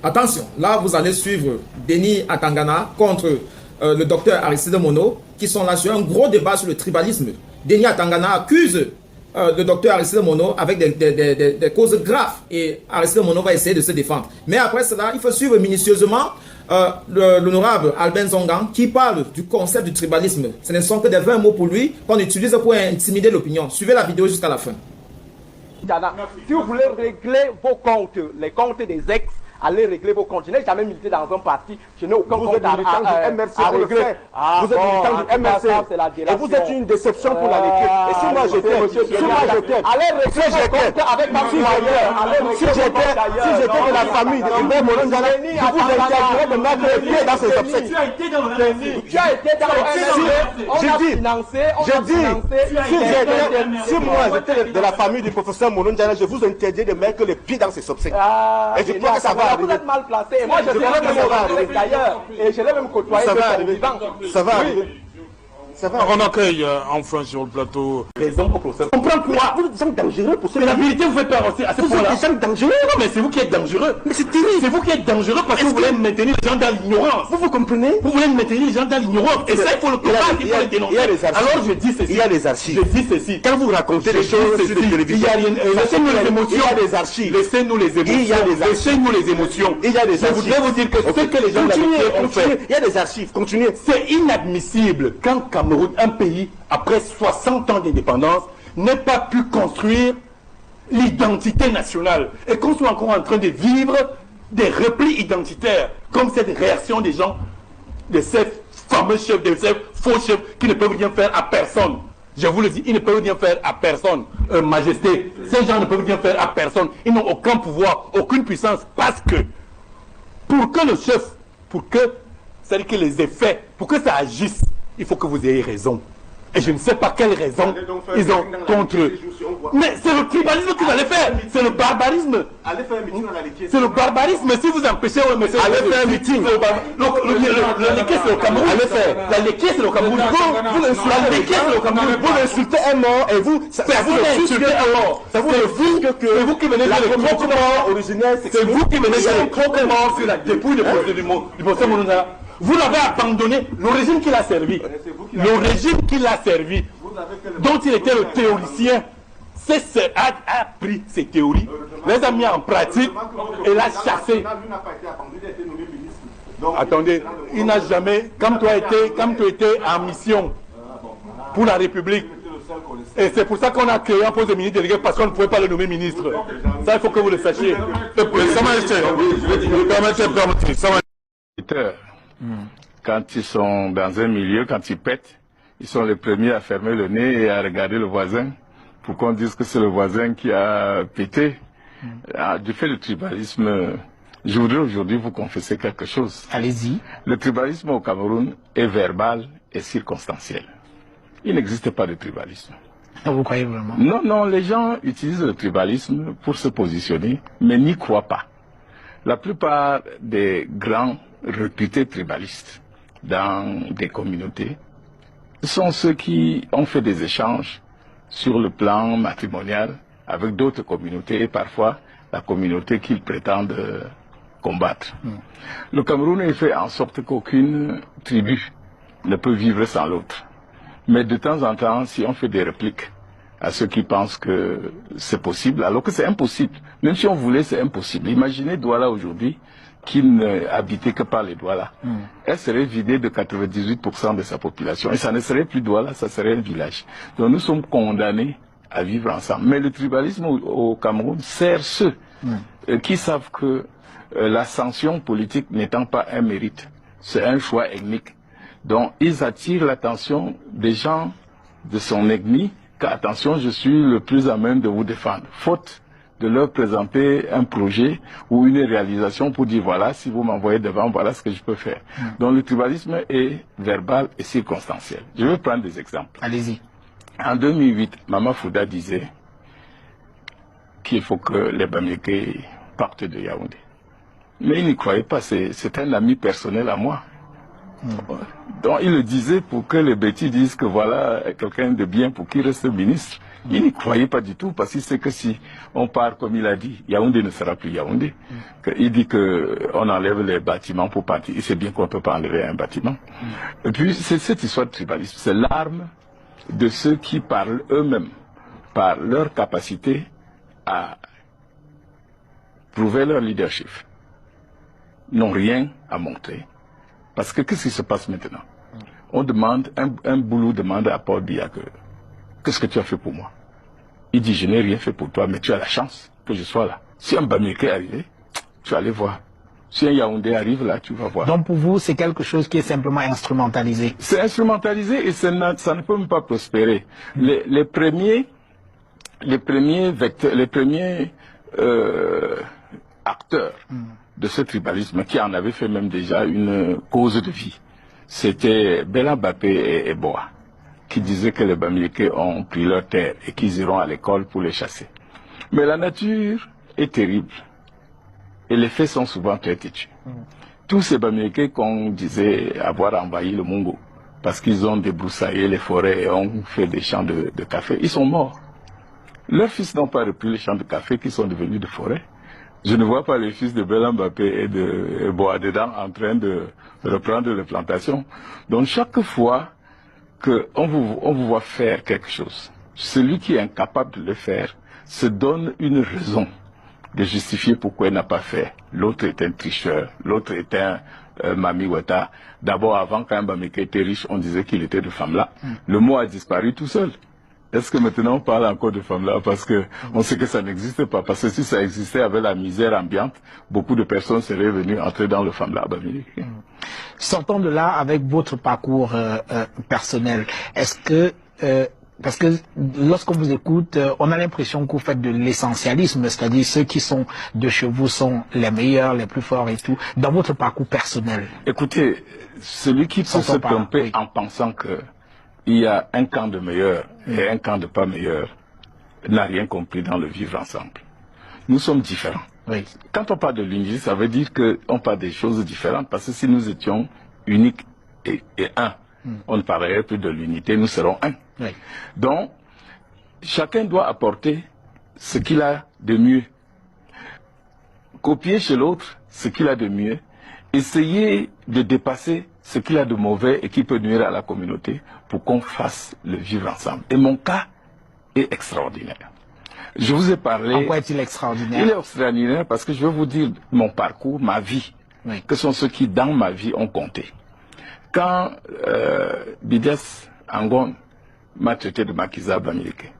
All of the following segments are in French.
Attention, là vous allez suivre Denis Atangana contre le docteur Aristide Mono, qui sont là sur un gros débat sur le tribalisme. Denis Atangana accuse le docteur Aristide Mono avec des causes graves, et Aristide Mono va essayer de se défendre. Mais après cela, il faut suivre minutieusement l'honorable Albin Zongan qui parle du concept du tribalisme. Ce ne sont que des 20 mots pour lui qu'on utilise pour intimider l'opinion. Suivez la vidéo jusqu'à la fin. Si vous voulez régler vos comptes, les comptes des ex, allez régler vos comptes. Je n'ai jamais milité dans un parti, je n'ai aucun compte à régler. Vous êtes militant du MRC, et vous êtes une déception pour la l'équipe. Et si moi j'étais, allez régler vos comptes avec ma si j'étais de la famille de Hubert Molonjana, je vous interdirais de mettre les pieds dans ces obsèques. Tu as été dans le MRC. Tu as été dans le MRC. Si moi j'étais de la famille du professeur Molonjana, je vous interdirais de mettre les pieds dans ces obsèques. Et je crois que ça va. Vous êtes mal placé. Et moi, je serai même d'ailleurs. Et je l'ai même côtoyé. Ça va arriver. Ça va arriver. On accueille enfin sur le plateau. Raison pour procès. Comprends quoi? Vous êtes des gens dangereux pour ce. Mais la vérité vous fait peur aussi à ce point-là. Vous êtes des gens dangereux. Non, mais c'est vous qui êtes dangereux. Mais c'est terrible. C'est vous qui êtes dangereux parce que vous voulez maintenir les gens dans l'ignorance. Vous comprenez? Vous voulez maintenir les gens dans l'ignorance. Et ça, il faut le combattre, il faut le dénoncer. Alors je dis ceci. Il y a des archives. Je dis ceci. Quand vous racontez les choses sur les télévisions, laissez-nous les émotions. Il y a des archives. Laissez-nous les émotions. Laissez-nous les émotions. Il y a des archives. Je voudrais vous dire que ce que les gens ont fait. Il y a des archives. Continuez. C'est inadmissible qu'en Cameroun, un pays, après 60 ans d'indépendance, n'ait pas pu construire l'identité nationale et qu'on soit encore en train de vivre des replis identitaires comme cette réaction des gens, de ces fameux chefs, de ces faux chefs qui ne peuvent rien faire à personne. Je vous le dis, ils ne peuvent rien faire à personne, Majesté. Ces gens ne peuvent rien faire à personne. Ils n'ont aucun pouvoir, aucune puissance, parce que pour que le chef, c'est-à-dire que les effets, pour que ça agisse, il faut que vous ayez raison. Et je ne sais pas quelle raison ils ont contre eux. Mais c'est le tribalisme que vous allez faire. C'est le barbarisme. Allez faire un meeting dans la Liquée. C'est le barbarisme. Si vous empêchez... Allez faire un meeting. Le Liquée, c'est le Cameroun. Allez faire. La Liquée, c'est le Cameroun. La Liquée, c'est le Cameroun. Vous insultez un mort et vous... C'est vous qui insultez un mort. C'est vous qui venez faire le croque-mort originel. C'est vous qui venez faire le croque-mort sur la dépouille du professeur Mounouza. Vous l'avez abandonné, le régime qui l'a servi, dont il était le théoricien, a pris ces théories, les a mis en pratique et l'a chassé. Attendez, il n'a jamais, comme tu étais en mission pour la République, et c'est pour ça qu'on a créé un poste de ministre délégué, parce qu'on ne pouvait pas le nommer ministre. Ça, il faut que vous le sachiez. Quand ils sont dans un milieu, quand ils pètent, ils sont les premiers à fermer le nez et à regarder le voisin pour qu'on dise que c'est le voisin qui a pété. Du fait du tribalisme, je voudrais aujourd'hui vous confesser quelque chose. Allez-y. Le tribalisme au Cameroun est verbal et circonstanciel. Il n'existe pas de tribalisme. Vous croyez vraiment? Non, non, les gens utilisent le tribalisme pour se positionner, mais n'y croient pas. La plupart des grands réputés tribalistes dans des communautés sont ceux qui ont fait des échanges sur le plan matrimonial avec d'autres communautés et parfois la communauté qu'ils prétendent combattre. Le Cameroun est fait en sorte qu'aucune tribu ne peut vivre sans l'autre. Mais de temps en temps, si on fait des répliques à ceux qui pensent que c'est possible, alors que c'est impossible. Même si on voulait, c'est impossible. Imaginez Douala aujourd'hui, qui n'habitait que par les Douala. Elle serait vidée de 98% de sa population. Et ça ne serait plus Douala, ça serait un village. Donc nous sommes condamnés à vivre ensemble. Mais le tribalisme au Cameroun sert ceux qui savent que l'ascension politique n'étant pas un mérite, c'est un choix ethnique. Donc ils attirent l'attention des gens de son ethnie, qu'attention, je suis le plus à même de vous défendre. Faute de leur présenter un projet ou une réalisation pour dire voilà, si vous m'envoyez devant, voilà ce que je peux faire. Donc le tribalisme est verbal et circonstanciel. Je vais prendre des exemples. Allez-y. En 2008, Mama Fouda disait qu'il faut que les Bamileke partent de Yaoundé. Mais il n'y croyait pas, c'est un ami personnel à moi. Donc il le disait pour que les bêtis disent que voilà quelqu'un de bien pour qu'il reste ministre. Il n'y croyait pas du tout parce qu'il sait que si on part comme il a dit, Yaoundé ne sera plus Yaoundé. Il dit qu'on enlève les bâtiments pour partir. Il sait bien qu'on ne peut pas enlever un bâtiment. Et puis c'est cette histoire de tribalisme. C'est l'arme de ceux qui parlent eux-mêmes, par leur capacité à prouver leur leadership, n'ont rien à montrer. Parce que qu'est-ce qui se passe maintenant? On demande, un boulot demande à Paul Biya qu'est-ce que tu as fait pour moi? Il dit, je n'ai rien fait pour toi, mais tu as la chance que je sois là. Si un Bamileke est arrivé, tu vas aller voir. Si un Yaoundé arrive là, tu vas voir. Donc pour vous, c'est quelque chose qui est simplement instrumentalisé. C'est instrumentalisé et ça ne peut même pas prospérer. Les premiers vecteurs, les premiers acteurs de ce tribalisme, qui en avaient fait même déjà une cause de vie, c'était Bella Mbappé et Boa, qui disaient que les Bamileke ont pris leur terre et qu'ils iront à l'école pour les chasser. Mais la nature est terrible et les faits sont souvent très têtus. Tous ces Bamileke qu'on disait avoir envahi le Mungo parce qu'ils ont débroussaillé les forêts et ont fait des champs de café, ils sont morts. Leurs fils n'ont pas repris les champs de café qui sont devenus des forêts. Je ne vois pas les fils de Bella Mbappé et de Boadedang en train de reprendre les plantations. Donc chaque fois qu'on vous voit faire quelque chose, celui qui est incapable de le faire se donne une raison de justifier pourquoi il n'a pas fait. L'autre est un tricheur, l'autre est un Mami Weta. D'abord, avant qu'un Bamileke était riche, on disait qu'il était de femme-là. Le mot a disparu tout seul. Est-ce que maintenant on parle encore de femmes-là? Parce que on sait que ça n'existe pas. Parce que si ça existait avec la misère ambiante, beaucoup de personnes seraient venues entrer dans le femme-là. Sortons de là avec votre parcours personnel. Est-ce que parce que lorsqu'on vous écoute, on a l'impression que vous faites de l'essentialisme, c'est-à-dire ceux qui sont de chez vous sont les meilleurs, les plus forts et tout. Dans votre parcours personnel. Écoutez, celui qui peut se tromper en pensant que il y a un camp de meilleurs et un camp de pas meilleurs n'a rien compris dans le vivre ensemble. Nous sommes différents. Oui. Quand on parle de l'unité, ça veut dire qu'on parle des choses différentes, parce que si nous étions uniques et un, on ne parlerait plus de l'unité, nous serons un. Oui. Donc, chacun doit apporter ce qu'il a de mieux. Copier chez l'autre ce qu'il a de mieux. Essayer de dépasser ce qu'il a de mauvais et qui peut nuire à la communauté pour qu'on fasse le vivre ensemble. Et mon cas est extraordinaire. Je vous ai parlé... En quoi est-il extraordinaire? Il est extraordinaire parce que je vais vous dire mon parcours, ma vie, que sont ceux qui dans ma vie ont compté. Quand Bides Angon m'a traité de Makiza Bamileke,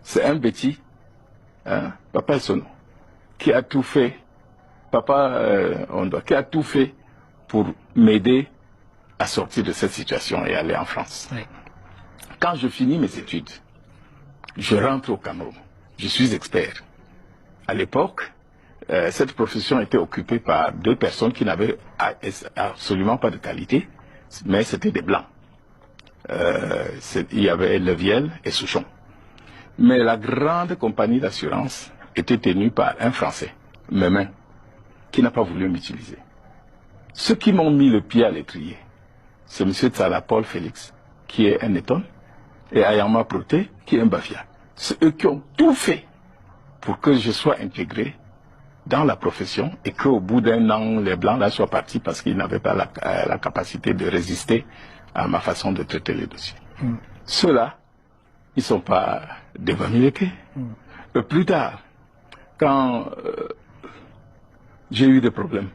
c'est un bêtis, Papa Sono, qui a tout fait, qui a tout fait pour m'aider à sortir de cette situation et aller en France. Oui. Quand je finis mes études, je rentre au Cameroun. Je suis expert. À l'époque, cette profession était occupée par deux personnes qui n'avaient absolument pas de qualité, mais c'était des blancs. Il y avait Leviel et Souchon. Mais la grande compagnie d'assurance était tenue par un Français, Memin, qui n'a pas voulu m'utiliser. Ceux qui m'ont mis le pied à l'étrier, c'est M. Tsala Paul Félix, qui est un Eton, et Ayama Proté, qui est un Bafia. C'est eux qui ont tout fait pour que je sois intégré dans la profession et qu'au bout d'un an, les Blancs là soient partis parce qu'ils n'avaient pas la capacité de résister à ma façon de traiter les dossiers. Ceux-là, ils ne sont pas des Bamileke. Plus tard, quand j'ai eu des problèmes,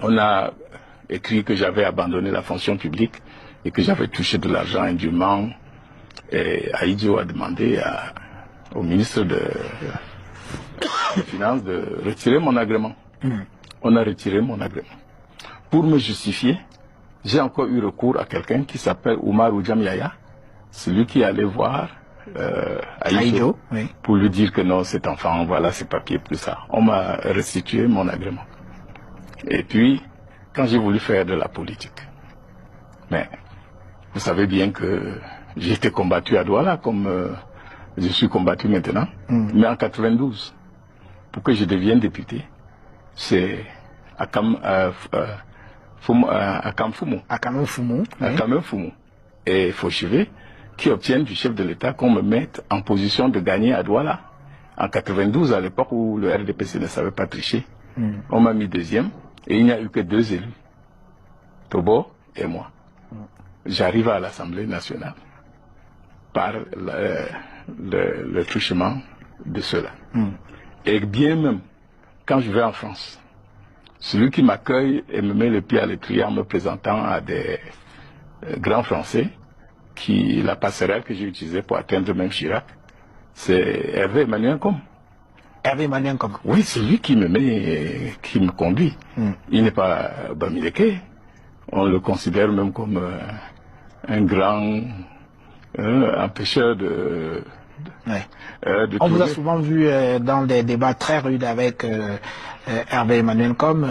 on a écrit que j'avais abandonné la fonction publique et que j'avais touché de l'argent indûment. Et Aïdjo a demandé au ministre des Finances de retirer mon agrément. On a retiré mon agrément. Pour me justifier, j'ai encore eu recours à quelqu'un qui s'appelle Oumar Oudjam Yaya, celui qui allait voir Aïdjo pour lui dire que non, cet enfant, voilà ses papiers, plus ça. On m'a restitué mon agrément. Et puis, quand j'ai voulu faire de la politique, mais vous savez bien que j'ai été combattu à Douala comme je suis combattu maintenant, mais en 92, pour que je devienne député, c'est à Kamfumo. À Kamfumo. À Kamfumo. Et Fauchevé, qui obtiennent du chef de l'État qu'on me mette en position de gagner à Douala. En 92, à l'époque où le RDPC ne savait pas tricher, on m'a mis deuxième et il n'y a eu que 2 élus, Tobo et moi. J'arrive à l'Assemblée nationale par le truchement de ceux-là. Et bien même, quand je vais en France, celui qui m'accueille et me met le pied à l'étrier en me présentant à des grands Français, la passerelle que j'ai utilisée pour atteindre même Chirac, c'est Hervé Emmanuel Com. Hervé Emmanuel Com. Oui, c'est lui qui me conduit. Il n'est pas Bamileke. On le considère même comme un grand empêcheur de on vous a souvent vu dans des débats très rudes avec Hervé Emmanuel Com.